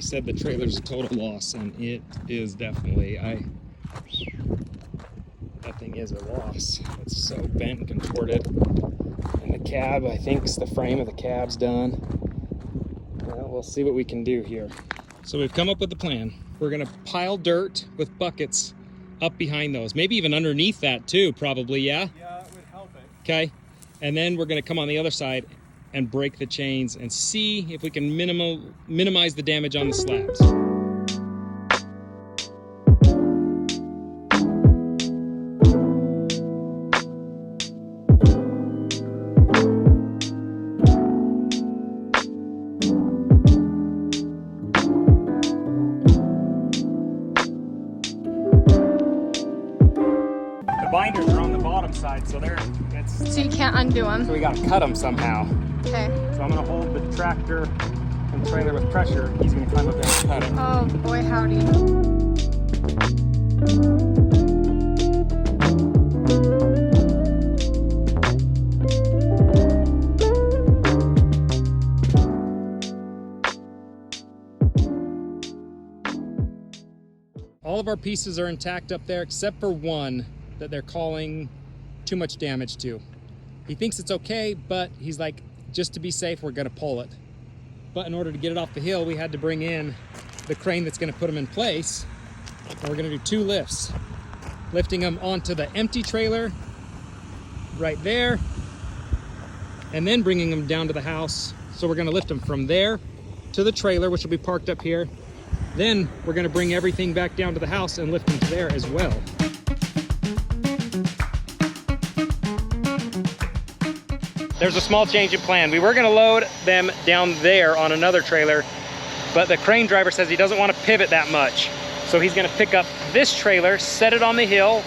said the trailer's a total loss, and it is definitely. That thing is a loss. It's so bent and contorted. And the cab, I think the frame of the cab's done. Well, we'll see what we can do here. So we've come up with the plan. We're gonna pile dirt with buckets up behind those. Maybe even underneath that too, probably, yeah? Yeah, it would help it. Okay, and then we're gonna come on the other side and break the chains and see if we can minimize the damage on the slabs. The binders are on the bottom side, so so you can't undo them. So we gotta cut them somehow. Okay. So I'm gonna hold the tractor and trailer with pressure. He's gonna climb up there and cut it. Oh boy, howdy. All of our pieces are intact up there except for one that they're calling too much damage to. He thinks it's okay, but he's like, just to be safe, we're gonna pull it. But in order to get it off the hill, we had to bring in the crane that's gonna put them in place. And we're gonna do 2 lifts. Lifting them onto the empty trailer right there, and then bringing them down to the house. So we're gonna lift them from there to the trailer, which will be parked up here. Then we're gonna bring everything back down to the house and lift them to there as well. There's a small change in plan. We were gonna load them down there on another trailer, but the crane driver says he doesn't want to pivot that much. So he's gonna pick up this trailer, set it on the hill,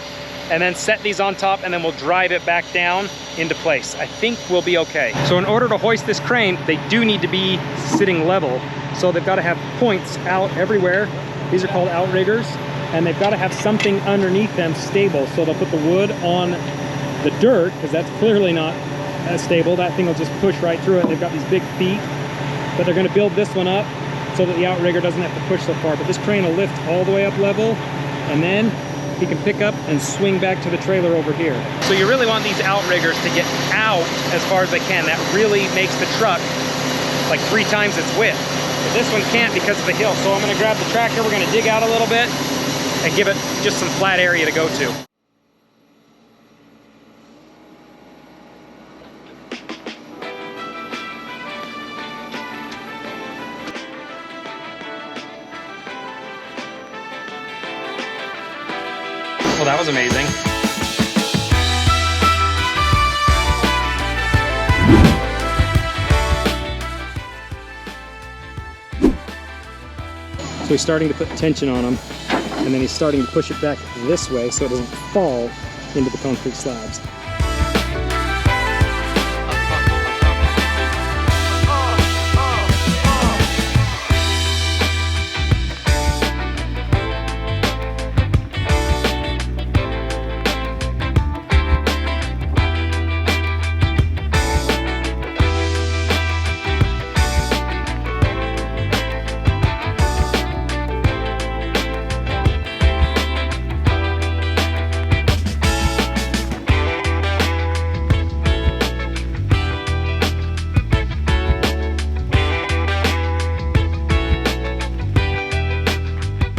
and then set these on top, and then we'll drive it back down into place. I think we'll be okay. So in order to hoist this crane, they do need to be sitting level. So they've gotta have points out everywhere. These are called outriggers, and they've gotta have something underneath them stable. So they'll put the wood on the dirt, because that's clearly not as stable. That thing will just push right through it. They've got these big feet, but they're gonna build this one up so that the outrigger doesn't have to push so far. But this crane will lift all the way up level, and then he can pick up and swing back to the trailer over here. So you really want these outriggers to get out as far as they can. That really makes the truck like 3 times its width. But this one can't because of the hill. So I'm gonna grab the tractor, we're gonna dig out a little bit and give it just some flat area to go to. Well, that was amazing. So he's starting to put tension on them, and then he's starting to push it back this way so it doesn't fall into the concrete slabs.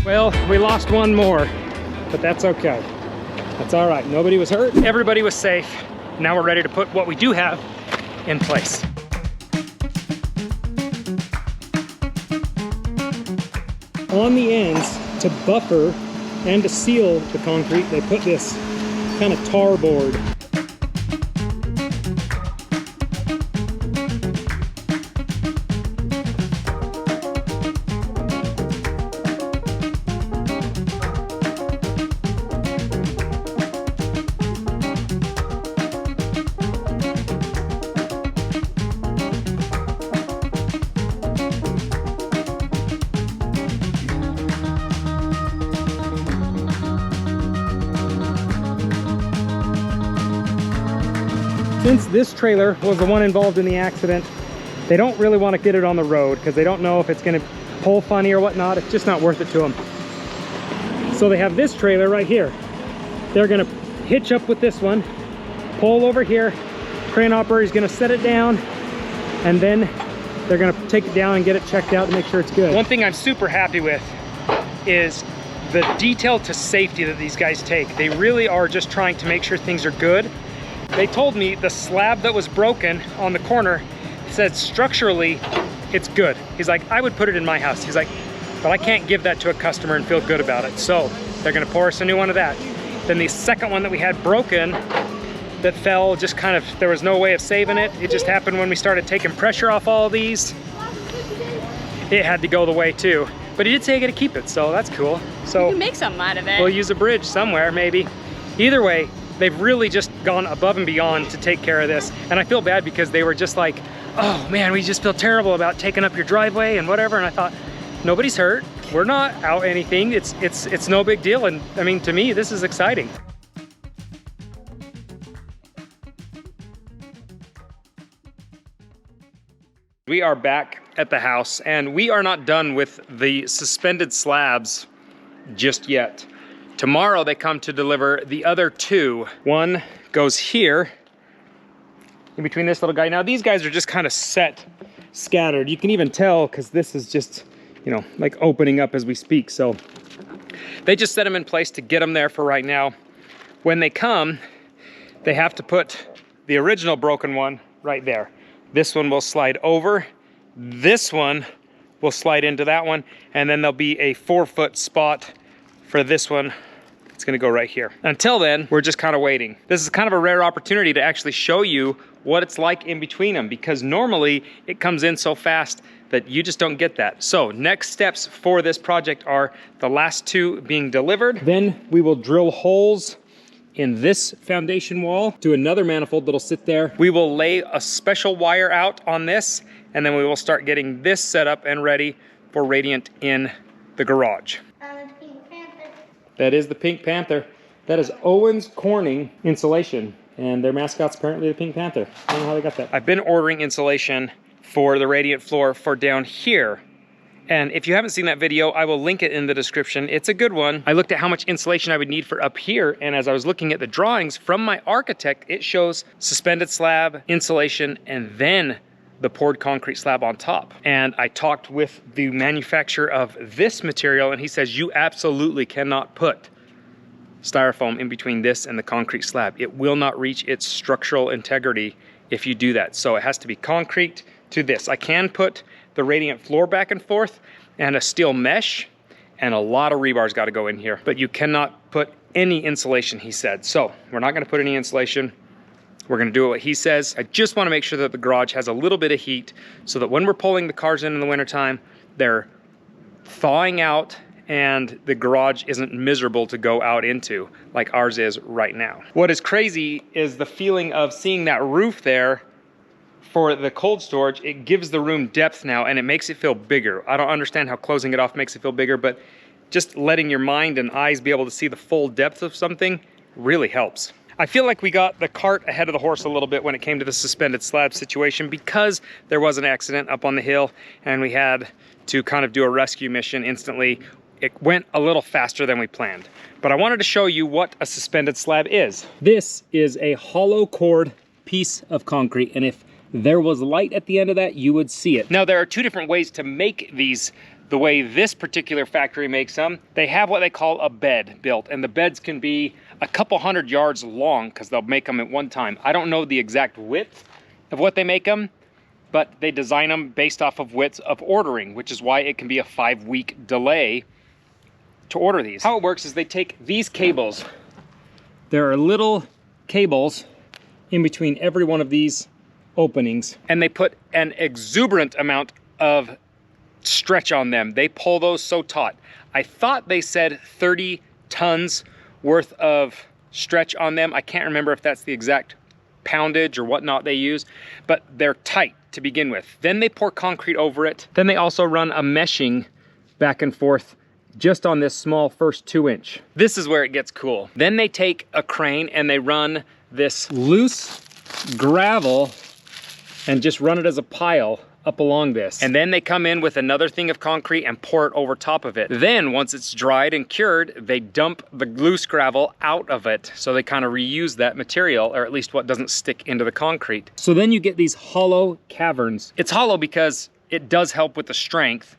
Well, we lost one more, but that's okay. That's all right. Nobody was hurt. Everybody was safe. Now we're ready to put what we do have in place. On the ends, to buffer and to seal the concrete, they put this kind of tar board. Since this trailer was the one involved in the accident, they don't really want to get it on the road because they don't know if it's going to pull funny or whatnot. It's just not worth it to them. So they have this trailer right here. They're gonna hitch up with this one, pull over here, crane operator is gonna set it down, and then they're gonna take it down and get it checked out to make sure it's good. One thing I'm super happy with is the detail to safety that these guys take. They really are just trying to make sure things are good. They told me the slab that was broken on the corner said structurally it's good. He's like, I would put it in my house. He's like, but I can't give that to a customer and feel good about it. So they're gonna pour us a new one of that. Then the second one that we had broken that fell, just kind of, there was no way of saving it. It just happened when we started taking pressure off all of these. It had to go the way too. But he did say I gotta keep it, so that's cool. So you can make something out of it. We'll use a bridge somewhere, maybe. Either way, they've really just gone above and beyond to take care of this. And I feel bad because they were just like, oh man, we just feel terrible about taking up your driveway and whatever. And I thought, nobody's hurt. We're not out anything. It's no big deal. And I mean, to me, this is exciting. We are back at the house and we are not done with the suspended slabs just yet. Tomorrow they come to deliver the other two. One goes here in between this little guy. Now these guys are just kind of set, scattered. You can even tell because this is just, you know, like opening up as we speak. So they just set them in place to get them there for right now. When they come, they have to put the original broken one right there. This one will slide over. This one will slide into that one. And then there'll be a 4-foot spot for this one. It's gonna go right here. Until then, we're just kind of waiting. This is kind of a rare opportunity to actually show you what it's like in between them, because normally it comes in so fast that you just don't get that. So next steps for this project are the last two being delivered. Then we will drill holes in this foundation wall to another manifold that'll sit there. We will lay a special wire out on this, and then we will start getting this set up and ready for Radiant in the garage. That is the Pink Panther. That is Owens Corning insulation, and their mascot's apparently the Pink Panther. I don't know how they got that. I've been ordering insulation for the Radiant floor for down here. And if you haven't seen that video, I will link it in the description. It's a good one. I looked at how much insulation I would need for up here, and as I was looking at the drawings from my architect, it shows suspended slab, insulation, and then the poured concrete slab on top. And I talked with the manufacturer of this material, and he says you absolutely cannot put styrofoam in between this and the concrete slab. It will not reach its structural integrity if you do that. So it has to be concrete to this. I can put the Radiant floor back and forth and a steel mesh, and a lot of rebar's got to go in here, but you cannot put any insulation, he said. So we're not going to put any insulation. We're going to do what he says. I just want to make sure that the garage has a little bit of heat so that when we're pulling the cars in the wintertime, they're thawing out and the garage isn't miserable to go out into like ours is right now. What is crazy is the feeling of seeing that roof there for the cold storage. It gives the room depth now and it makes it feel bigger. I don't understand how closing it off makes it feel bigger, but just letting your mind and eyes be able to see the full depth of something really helps. I feel like we got the cart ahead of the horse a little bit when it came to the suspended slab situation because there was an accident up on the hill and we had to kind of do a rescue mission instantly. It went a little faster than we planned, but I wanted to show you what a suspended slab is. This is a hollow core piece of concrete, and if there was light at the end of that, you would see it. Now, there are two different ways to make these. The way this particular factory makes them, they have what they call a bed built, and the beds can be a couple 100 yards long because they'll make them at one time. I don't know the exact width of what they make them, but they design them based off of widths of ordering, which is why it can be a 5-week delay to order these. How it works is they take these cables. There are little cables in between every one of these openings, and they put an exuberant amount of stretch on them. They pull those so taut. I thought they said 30 tons worth of stretch on them. I can't remember if that's the exact poundage or whatnot they use, but they're tight to begin with. Then they pour concrete over it. Then they also run a meshing back and forth just on this small first 2-inch. This is where it gets cool. Then they take a crane and they run this loose gravel and just run it as a pile up along this. And then they come in with another thing of concrete and pour it over top of it. Then once it's dried and cured, they dump the loose gravel out of it. So they kind of reuse that material, or at least what doesn't stick into the concrete. So then you get these hollow caverns. It's hollow because it does help with the strength.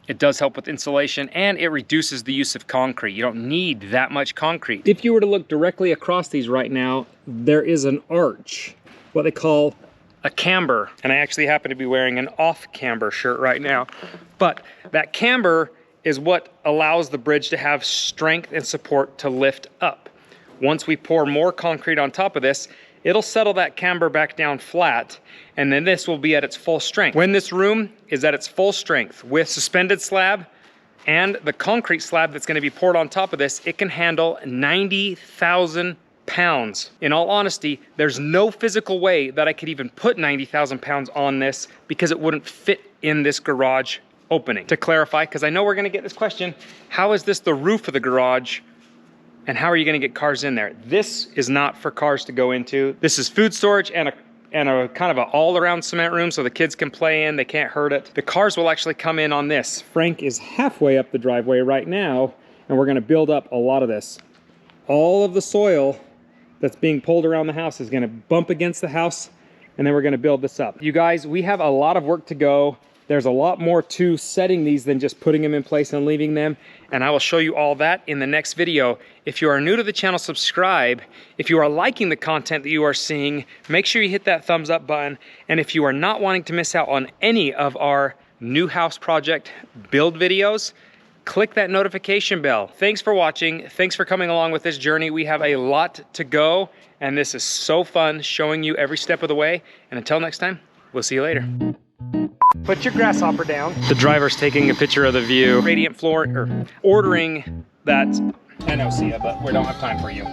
It does help with insulation, and it reduces the use of concrete. You don't need that much concrete. If you were to look directly across these right now, there is an arch, what they call a camber. And I actually happen to be wearing an off-camber shirt right now. But that camber is what allows the bridge to have strength and support to lift up. Once we pour more concrete on top of this, it'll settle that camber back down flat, and then this will be at its full strength. When this room is at its full strength with suspended slab and the concrete slab that's gonna be poured on top of this, it can handle 90,000 pounds. In all honesty, there's no physical way that I could even put 90,000 pounds on this because it wouldn't fit in this garage opening. To clarify, because I know we're gonna get this question, how is this the roof of the garage? And how are you gonna get cars in there? This is not for cars to go into. This is food storage and a kind of an all-around cement room so the kids can play in, they can't hurt it. The cars will actually come in on this. Frank is halfway up the driveway right now, and we're gonna build up a lot of this. All of the soil that's being pulled around the house is gonna bump against the house, and then we're gonna build this up. You guys, we have a lot of work to go. There's a lot more to setting these than just putting them in place and leaving them, and I will show you all that in the next video. If you are new to the channel, subscribe. If you are liking the content that you are seeing, make sure you hit that thumbs up button, and if you are not wanting to miss out on any of our new house project build videos, click that notification bell. Thanks for watching. Thanks for coming along with this journey. We have a lot to go, and this is so fun showing you every step of the way. And until next time, we'll see you later. Put your grasshopper down. The driver's taking a picture of the view. Radiant floor, or ordering that. I know, Sia, but we don't have time for you.